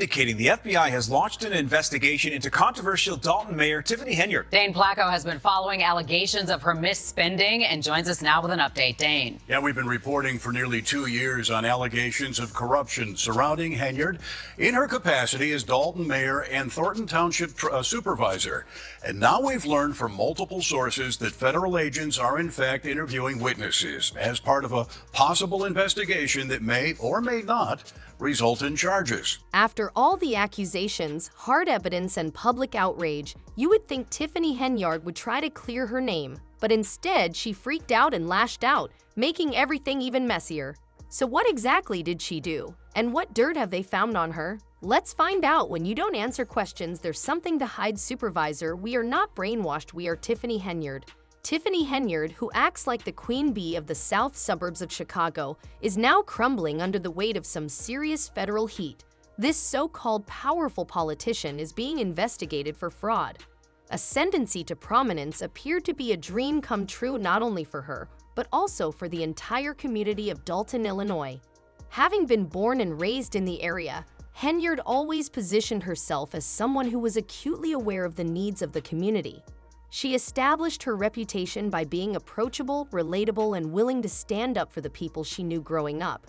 Indicating the FBI has launched an investigation into controversial Dalton Mayor Tiffany Henyard. Dane Placco has been following allegations of her misspending and joins us now with an update. Dane. Yeah, we've been reporting for nearly 2 years on allegations of corruption surrounding Henyard in her capacity as Dalton Mayor and Thornton Township Supervisor. And now we've learned from multiple sources that federal agents are in fact interviewing witnesses as part of a possible investigation that may or may not result in charges. After all the accusations, hard evidence, and public outrage, you would think Tiffany Henyard would try to clear her name. But instead, she freaked out and lashed out, making everything even messier. So what exactly did she do? And what dirt have they found on her? Let's find out. When you don't answer questions, there's something to hide. Supervisor, we are not brainwashed, we are Tiffany Henyard. Tiffany Henyard, who acts like the queen bee of the south suburbs of Chicago, is now crumbling under the weight of some serious federal heat. This so-called powerful politician is being investigated for fraud. Ascendancy to prominence appeared to be a dream come true not only for her, but also for the entire community of Dalton, Illinois. Having been born and raised in the area, Henyard always positioned herself as someone who was acutely aware of the needs of the community. She established her reputation by being approachable, relatable, and willing to stand up for the people she knew growing up.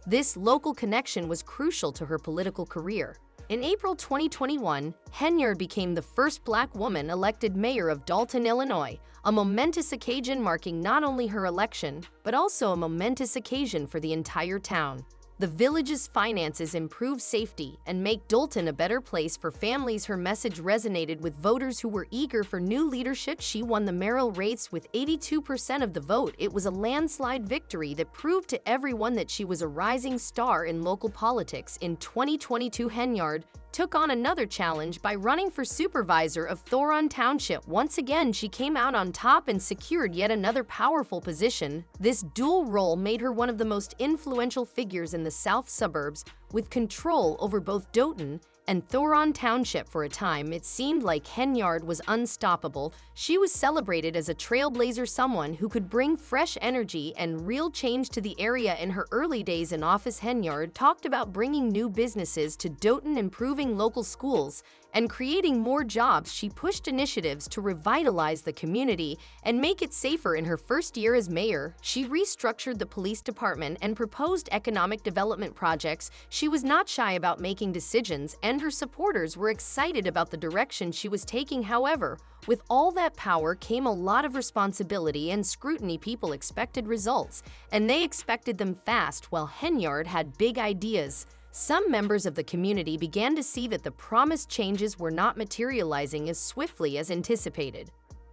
This local connection was crucial to her political career. In April 2021, Henyard became the first Black woman elected mayor of Dalton, Illinois, a momentous occasion marking not only her election, but also a momentous occasion for the entire town. The village's finances improve safety and make Dalton a better place for families. Her message resonated with voters who were eager for new leadership. She won the mayoral race with 82% of the vote. It was a landslide victory that proved to everyone that she was a rising star in local politics. In 2022, Henyard took on another challenge by running for supervisor of Thornton Township. Once again, she came out on top and secured yet another powerful position. This dual role made her one of the most influential figures in the south suburbs, with control over both Dalton and Thornton Township. For a time, it seemed like Henyard was unstoppable. She was celebrated as a trailblazer, someone who could bring fresh energy and real change to the area. In her early days in office, Henyard talked about bringing new businesses to Dalton, improving local schools, and creating more jobs. She pushed initiatives to revitalize the community and make it safer. In her first year as mayor, she restructured the police department and proposed economic development projects. She was not shy about making decisions, and her supporters were excited about the direction she was taking. However, with all that power came a lot of responsibility and scrutiny. People expected results, and they expected them fast, while Henyard had big ideas. Some members of the community began to see that the promised changes were not materializing as swiftly as anticipated.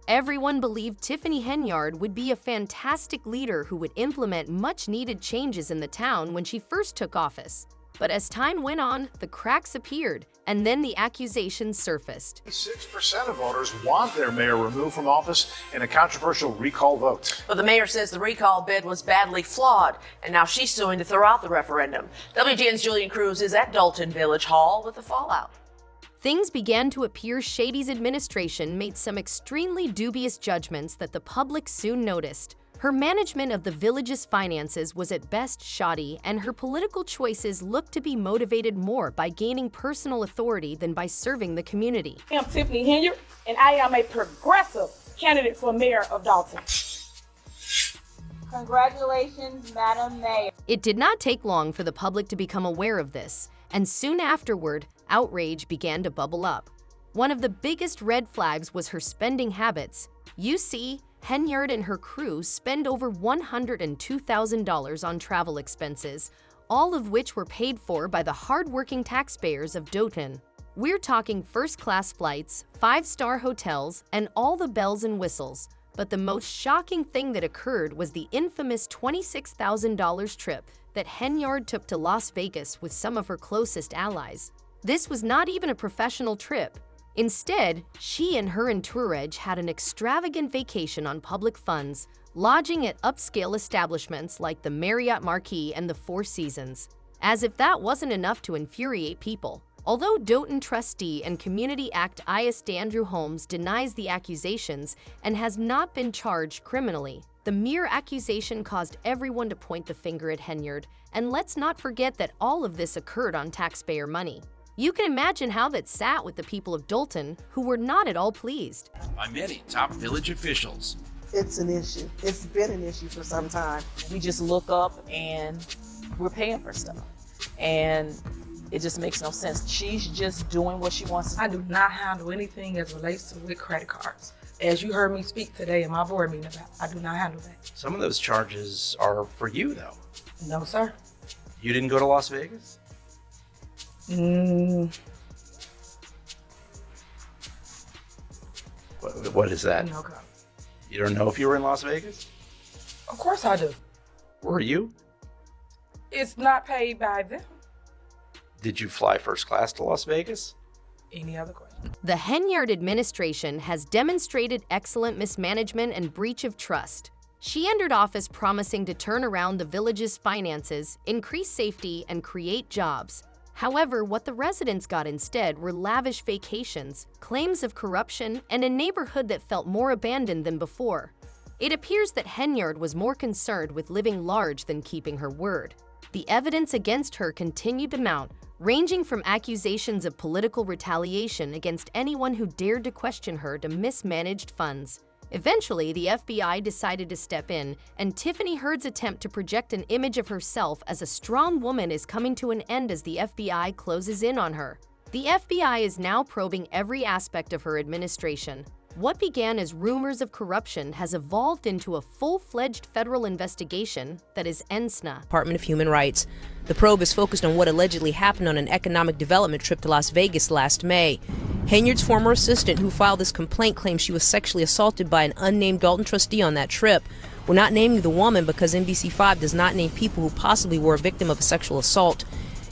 Everyone believed Tiffany Henyard would be a fantastic leader who would implement much-needed changes in the town when she first took office. But as time went on, the cracks appeared, and then the accusations surfaced. 6% of voters want their mayor removed from office in a controversial recall vote. But the mayor says the recall bid was badly flawed, and now she's suing to throw out the referendum. WGN's Julian Cruz is at Dalton Village Hall with the fallout. Things began to appear shady's administration made some extremely dubious judgments that the public soon noticed. Her management of the village's finances was at best shoddy, and her political choices looked to be motivated more by gaining personal authority than by serving the community. I am Tiffany Henyard, and I am a progressive candidate for mayor of Dalton. Congratulations, Madam Mayor. It did not take long for the public to become aware of this, and soon afterward, outrage began to bubble up. One of the biggest red flags was her spending habits. You see, Henyard and her crew spend over $102,000 on travel expenses, all of which were paid for by the hard-working taxpayers of Dalton. We're talking first-class flights, five-star hotels, and all the bells and whistles. But the most shocking thing that occurred was the infamous $26,000 trip that Henyard took to Las Vegas with some of her closest allies. This was not even a professional trip. Instead, she and her entourage had an extravagant vacation on public funds, lodging at upscale establishments like the Marriott Marquis and the Four Seasons. As if that wasn't enough to infuriate people. Although Dalton trustee and community activist Andrew Holmes denies the accusations and has not been charged criminally, the mere accusation caused everyone to point the finger at Henyard. And let's not forget that all of this occurred on taxpayer money. You can imagine how that sat with the people of Dalton, who were not at all pleased. By many top village officials. It's an issue. It's been an issue for some time. We just look up and we're paying for stuff. And it just makes no sense. She's just doing what she wants. I do not handle anything as relates to with credit cards. As you heard me speak today in my board meeting about, I do not handle that. Some of those charges are for you, though. No, sir. You didn't go to Las Vegas? What is that? No comment. You don't know if you were in Las Vegas? Of course I do. Were you? It's not paid by them. Did you fly first class to Las Vegas? Any other question? The Henyard administration has demonstrated excellent mismanagement and breach of trust. She entered office promising to turn around the village's finances, increase safety, and create jobs. However, what the residents got instead were lavish vacations, claims of corruption, and a neighborhood that felt more abandoned than before. It appears that Henyard was more concerned with living large than keeping her word. The evidence against her continued to mount, ranging from accusations of political retaliation against anyone who dared to question her to mismanaged funds. Eventually, the FBI decided to step in, and Tiffany Henyard's attempt to project an image of herself as a strong woman is coming to an end as the FBI closes in on her. The FBI is now probing every aspect of her administration. What began as rumors of corruption has evolved into a full-fledged federal investigation that is ENSNA. Department of Human Rights. The probe is focused on what allegedly happened on an economic development trip to Las Vegas last May. Henyard's former assistant who filed this complaint claims she was sexually assaulted by an unnamed Dalton trustee on that trip. We're not naming the woman because NBC5 does not name people who possibly were a victim of a sexual assault.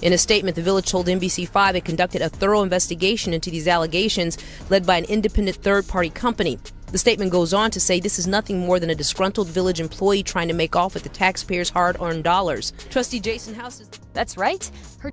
In a statement, the village told NBC5 it conducted a thorough investigation into these allegations led by an independent third-party company. The statement goes on to say this is nothing more than a disgruntled village employee trying to make off with the taxpayers' hard-earned dollars. Trustee Jason House is... That's right.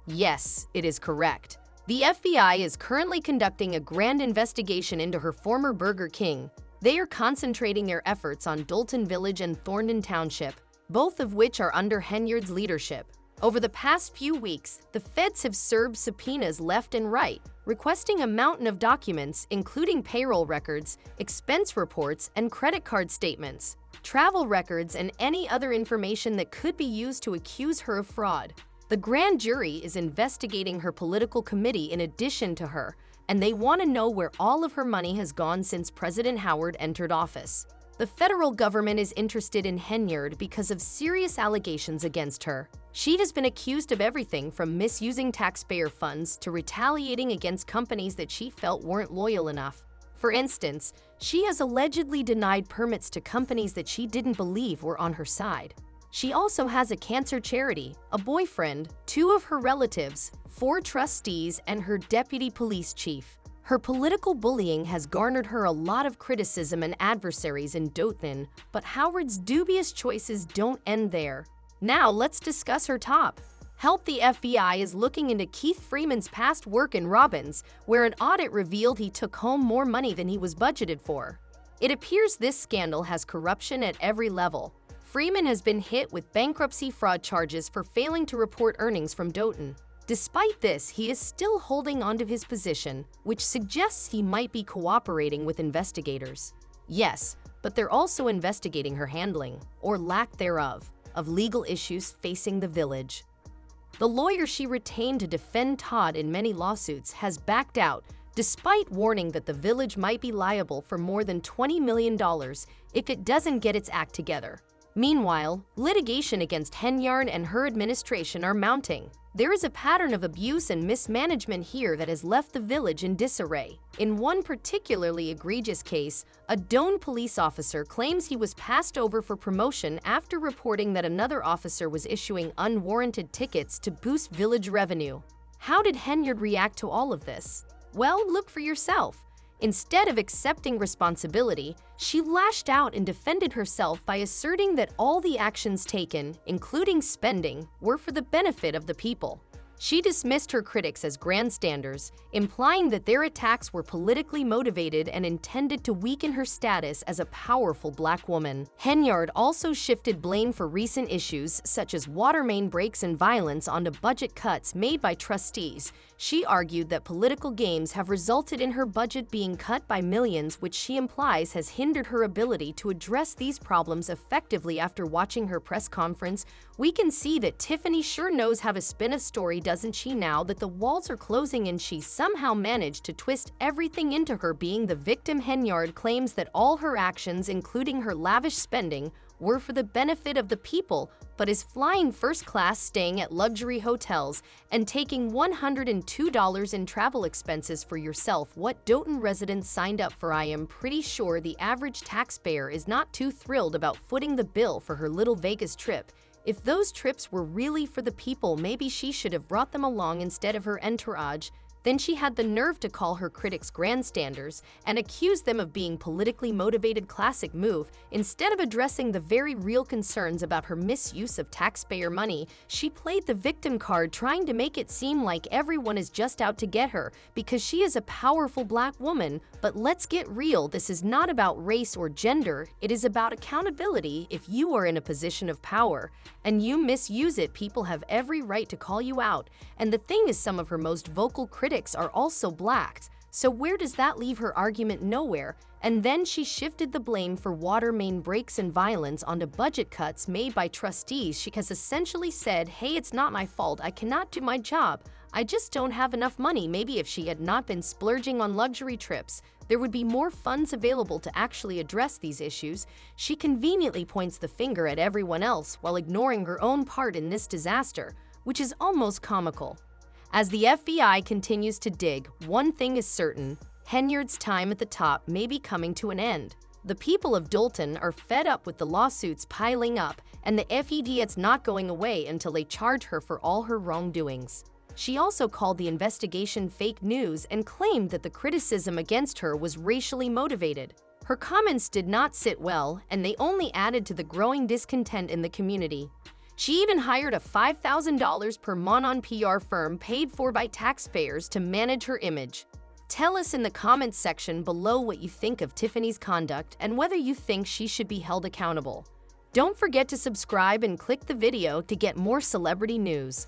Yes, it is correct. The FBI is currently conducting a grand investigation into her former Burger King. They are concentrating their efforts on Dalton Village and Thornton Township, both of which are under Henyard's leadership. Over the past few weeks, the feds have served subpoenas left and right, requesting a mountain of documents, including payroll records, expense reports, and credit card statements, travel records, and any other information that could be used to accuse her of fraud. The grand jury is investigating her political committee in addition to her, and they want to know where all of her money has gone since President Howard entered office. The federal government is interested in Henyard because of serious allegations against her. She has been accused of everything from misusing taxpayer funds to retaliating against companies that she felt weren't loyal enough. For instance, she has allegedly denied permits to companies that she didn't believe were on her side. She also has a cancer charity, a boyfriend, 2 of her relatives, 4 trustees, and her deputy police chief. Her political bullying has garnered her a lot of criticism and adversaries in Dothan, but Howard's dubious choices don't end there. Now let's discuss her top. Help. The FBI is looking into Keith Freeman's past work in Robbins, where an audit revealed he took home more money than he was budgeted for. It appears this scandal has corruption at every level. Freeman has been hit with bankruptcy fraud charges for failing to report earnings from Dothan. Despite this, he is still holding onto his position, which suggests he might be cooperating with investigators. Yes, but they're also investigating her handling, or lack thereof, of legal issues facing the village. The lawyer she retained to defend Todd in many lawsuits has backed out, despite warning that the village might be liable for more than $20 million if it doesn't get its act together. Meanwhile, litigation against Henyard and her administration are mounting. There is a pattern of abuse and mismanagement here that has left the village in disarray. In one particularly egregious case, a Doane police officer claims he was passed over for promotion after reporting that another officer was issuing unwarranted tickets to boost village revenue. How did Henyard react to all of this? Well, look for yourself. Instead of accepting responsibility, she lashed out and defended herself by asserting that all the actions taken, including spending, were for the benefit of the people. She dismissed her critics as grandstanders, implying that their attacks were politically motivated and intended to weaken her status as a powerful black woman. Henyard also shifted blame for recent issues such as water main breaks and violence onto budget cuts made by trustees. She argued that political games have resulted in her budget being cut by millions, which she implies has hindered her ability to address these problems effectively. After watching her press conference, we can see that Tiffany sure knows how to spin a story, doesn't she? Now that the walls are closing and she somehow managed to twist everything into her being the victim. Henyard claims that all her actions, including her lavish spending, were for the benefit of the people, but is flying first class, staying at luxury hotels, and taking $102 in travel expenses for yourself. What Dolton residents signed up for. I am pretty sure the average taxpayer is not too thrilled about footing the bill for her little Vegas trip. If those trips were really for the people, maybe she should have brought them along instead of her entourage. Then she had the nerve to call her critics grandstanders and accuse them of being politically motivated. Classic move. Instead of addressing the very real concerns about her misuse of taxpayer money, she played the victim card, trying to make it seem like everyone is just out to get her because she is a powerful black woman. But let's get real, this is not about race or gender, it is about accountability. If you are in a position of power and you misuse it, people have every right to call you out. And the thing is, some of her most vocal critics are also blacks. So where does that leave her argument? Nowhere. And then she shifted the blame for water main breaks and violence onto budget cuts made by trustees. She has essentially said, hey, it's not my fault, I cannot do my job, I just don't have enough money. Maybe if she had not been splurging on luxury trips, there would be more funds available to actually address these issues. She conveniently points the finger at everyone else while ignoring her own part in this disaster, which is almost comical. As the FBI continues to dig, one thing is certain: Henyard's time at the top may be coming to an end. The people of Dolton are fed up with the lawsuits piling up, and the FEDS not going away until they charge her for all her wrongdoings. She also called the investigation fake news and claimed that the criticism against her was racially motivated. Her comments did not sit well, and they only added to the growing discontent in the community. She even hired a $5,000 per month on PR firm paid for by taxpayers to manage her image. Tell us in the comments section below what you think of Tiffany's conduct and whether you think she should be held accountable. Don't forget to subscribe and click the video to get more celebrity news.